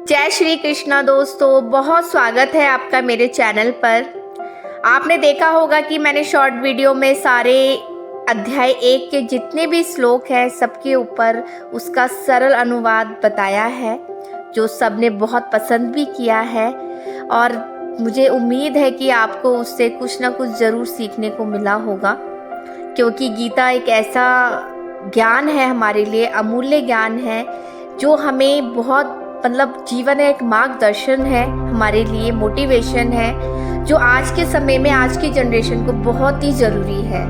जय श्री कृष्णा दोस्तों, बहुत स्वागत है आपका मेरे चैनल पर। आपने देखा होगा कि मैंने शॉर्ट वीडियो में सारे अध्याय 1 के जितने भी श्लोक हैं सबके ऊपर उसका सरल अनुवाद बताया है, जो सबने बहुत पसंद भी किया है और मुझे उम्मीद है कि आपको उससे कुछ ना कुछ ज़रूर सीखने को मिला होगा, क्योंकि गीता एक ऐसा ज्ञान है, हमारे लिए अमूल्य ज्ञान है जो हमें बहुत जीवन एक मार्गदर्शन है, हमारे लिए मोटिवेशन है, जो आज के समय में आज की जनरेशन को बहुत ही ज़रूरी है।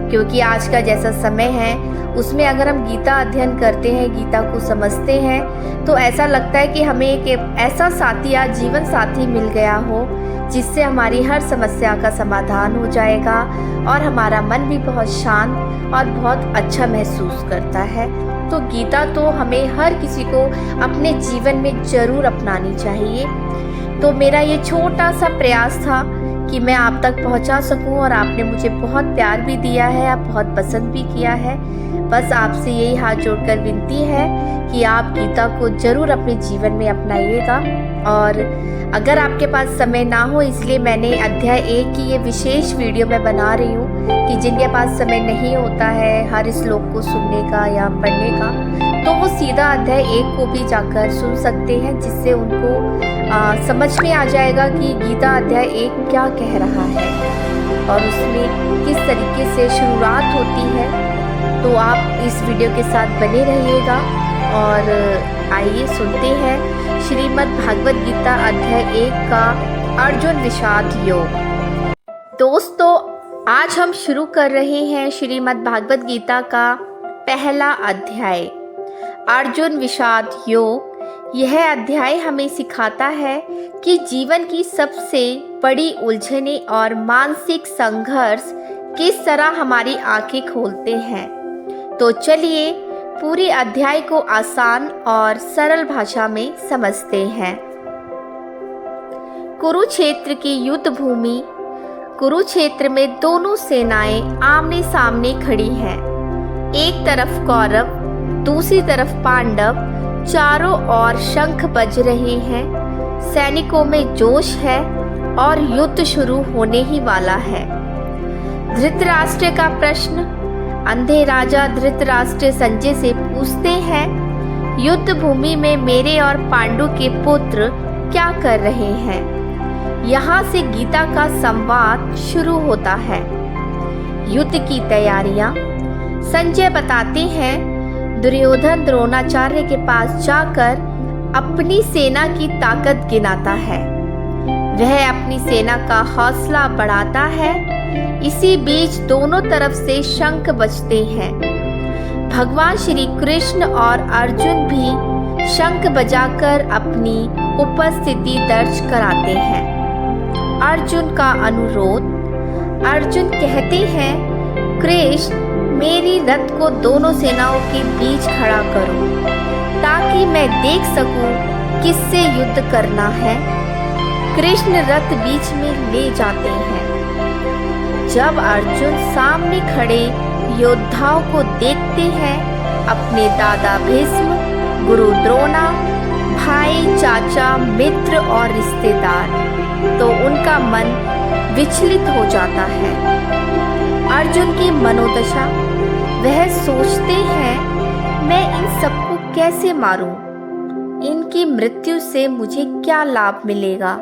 क्योंकि आज का जैसा समय है उसमें अगर हम गीता अध्ययन करते हैं, गीता को समझते हैं, तो ऐसा लगता है कि हमें एक ऐसा साथी या जीवन साथी मिल गया हो जिससे हमारी हर समस्या का समाधान हो जाएगा और हमारा मन भी बहुत शांत और बहुत अच्छा महसूस करता है। तो गीता तो हमें हर किसी को अपने जीवन में ज़रूर अपनानी चाहिए। तो मेरा ये छोटा सा प्रयास था कि मैं आप तक पहुंचा सकूं और आपने मुझे बहुत प्यार भी दिया है, आप बहुत पसंद भी किया है। बस आपसे यही हाथ जोड़कर विनती है कि आप गीता को ज़रूर अपने जीवन में अपनाइएगा। और अगर आपके पास समय ना हो, इसलिए मैंने अध्याय 1 की ये विशेष वीडियो मैं बना रही हूँ कि जिनके पास समय नहीं होता है हर श्लोक को सुनने का या पढ़ने का, तो वो सीधा अध्याय 1 को भी जाकर सुन सकते हैं, जिससे उनको समझ में आ जाएगा कि गीता अध्याय 1 क्या कह रहा है और उसमें किस तरीके से शुरुआत होती है। तो आप इस वीडियो के साथ बने रहिएगा और आइए सुनते हैं श्रीमद् भागवत गीता अध्याय 1 का अर्जुन विषाद योग। दोस्तों, आज हम शुरू कर रहे हैं श्रीमद् भागवत गीता का पहला अध्याय अर्जुन विषाद योग। यह अध्याय हमें सिखाता है कि जीवन की सबसे बड़ी उलझने और मानसिक संघर्ष किस तरह हमारी आंखें खोलते हैं। तो चलिए पूरे अध्याय को आसान और सरल भाषा में समझते हैं। कुरुक्षेत्र की युद्ध भूमि। कुरुक्षेत्र में दोनों सेनाएं आमने सामने खड़ी हैं। एक तरफ कौरव, दूसरी तरफ पांडव। चारों ओर शंख बज रहे हैं। सैनिकों में जोश है और युद्ध शुरू होने ही वाला है। धृतराष्ट्र का प्रश्न। अंधे राजा धृतराष्ट्र संजय से पूछते हैं, युद्ध भूमि में मेरे और पांडु के पुत्र क्या कर रहे हैं। यहाँ से गीता का संवाद शुरू होता है। युद्ध की तैयारियां। संजय बताते हैं, दुर्योधन द्रोणाचार्य के पास जाकर अपनी सेना की ताकत गिनाता है। वह अपनी सेना का हौसला बढ़ाता है। इसी बीच दोनों तरफ से शंख बजते हैं। भगवान श्री कृष्ण और अर्जुन भी शंख बजाकर अपनी उपस्थिति दर्ज कराते हैं। अर्जुन का अनुरोध। अर्जुन कहते हैं, कृष्ण, मेरी रथ को दोनों सेनाओं के बीच खड़ा करो ताकि मैं देख सकूं किससे युद्ध करना है। कृष्ण रथ बीच में ले जाते हैं। जब अर्जुन सामने खड़े योद्धाओं को देखते हैं, अपने दादा भीष्म, गुरु द्रोणा, भाई, चाचा, मित्र और रिश्तेदार, तो उनका मन विचलित हो जाता है। अर्जुन की मनोदशा। वह सोचते हैं, मैं इन सबको कैसे मारूं? इनकी मृत्यु से मुझे क्या लाभ मिलेगा?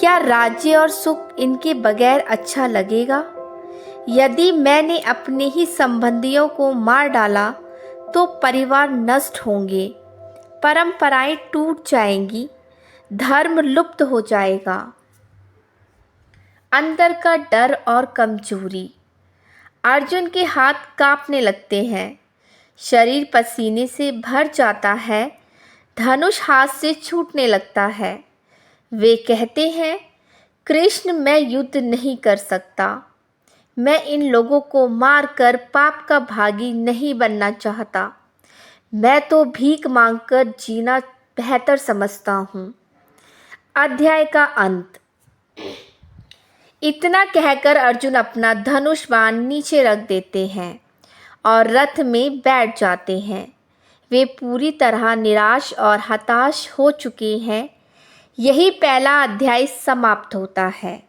क्या राज्य और सुख इनके बगैर अच्छा लगेगा? यदि मैंने अपने ही संबंधियों को मार डाला तो परिवार नष्ट होंगे, परंपराएं टूट जाएंगी, धर्म लुप्त हो जाएगा। अंदर का डर और कमजोरी। अर्जुन के हाथ कांपने लगते हैं। शरीर पसीने से भर जाता है। धनुष हाथ से छूटने लगता है। वे कहते हैं, कृष्ण, मैं युद्ध नहीं कर सकता। मैं इन लोगों को मारकर पाप का भागी नहीं बनना चाहता। मैं तो भीख मांगकर जीना बेहतर समझता हूँ। अध्याय का अंत। इतना कहकर अर्जुन अपना धनुष बाण नीचे रख देते हैं और रथ में बैठ जाते हैं। वे पूरी तरह निराश और हताश हो चुके हैं। यही पहला अध्याय समाप्त होता है।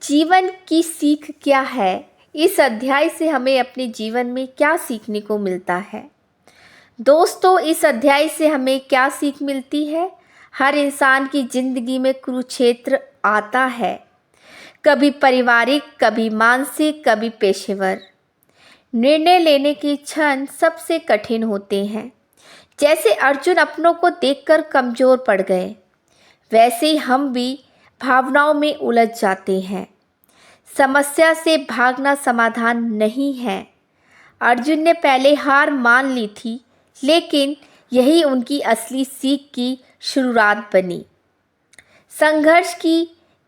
जीवन की सीख क्या है? इस अध्याय से हमें अपने जीवन में क्या सीखने को मिलता है? दोस्तों, इस अध्याय से हमें क्या सीख मिलती है? हर इंसान की ज़िंदगी में कुरुक्षेत्र आता है, कभी पारिवारिक, कभी मानसिक, कभी पेशेवर। निर्णय लेने के क्षण सबसे कठिन होते हैं। जैसे अर्जुन अपनों को देखकर कमज़ोर पड़ गए, वैसे ही हम भी भावनाओं में उलझ जाते हैं। समस्या से भागना समाधान नहीं है। अर्जुन ने पहले हार मान ली थी, लेकिन यही उनकी असली सीख की शुरुआत बनी। संघर्ष की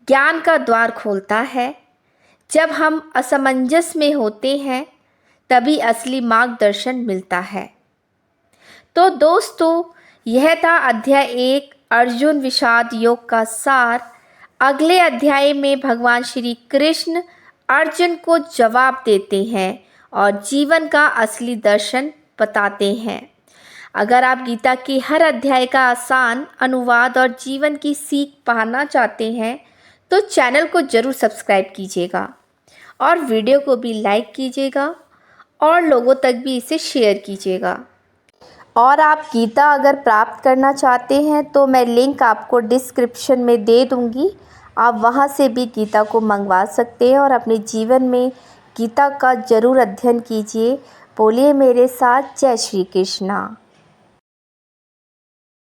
ज्ञान का द्वार खोलता है। जब हम असमंजस में होते हैं, तभी असली मार्गदर्शन मिलता है। तो दोस्तों, यह था अध्याय 1 अर्जुन विषाद योग का सार। अगले अध्याय में भगवान श्री कृष्ण अर्जुन को जवाब देते हैं और जीवन का असली दर्शन बताते हैं। अगर आप गीता के हर अध्याय का आसान अनुवाद और जीवन की सीख पाना चाहते हैं, तो चैनल को ज़रूर सब्सक्राइब कीजिएगा और वीडियो को भी लाइक कीजिएगा और लोगों तक भी इसे शेयर कीजिएगा। और आप गीता अगर प्राप्त करना चाहते हैं तो मैं लिंक आपको डिस्क्रिप्शन में दे दूँगी। आप वहां से भी गीता को मंगवा सकते हैं और अपने जीवन में गीता का ज़रूर अध्ययन कीजिए। बोलिए मेरे साथ, जय श्री कृष्णा।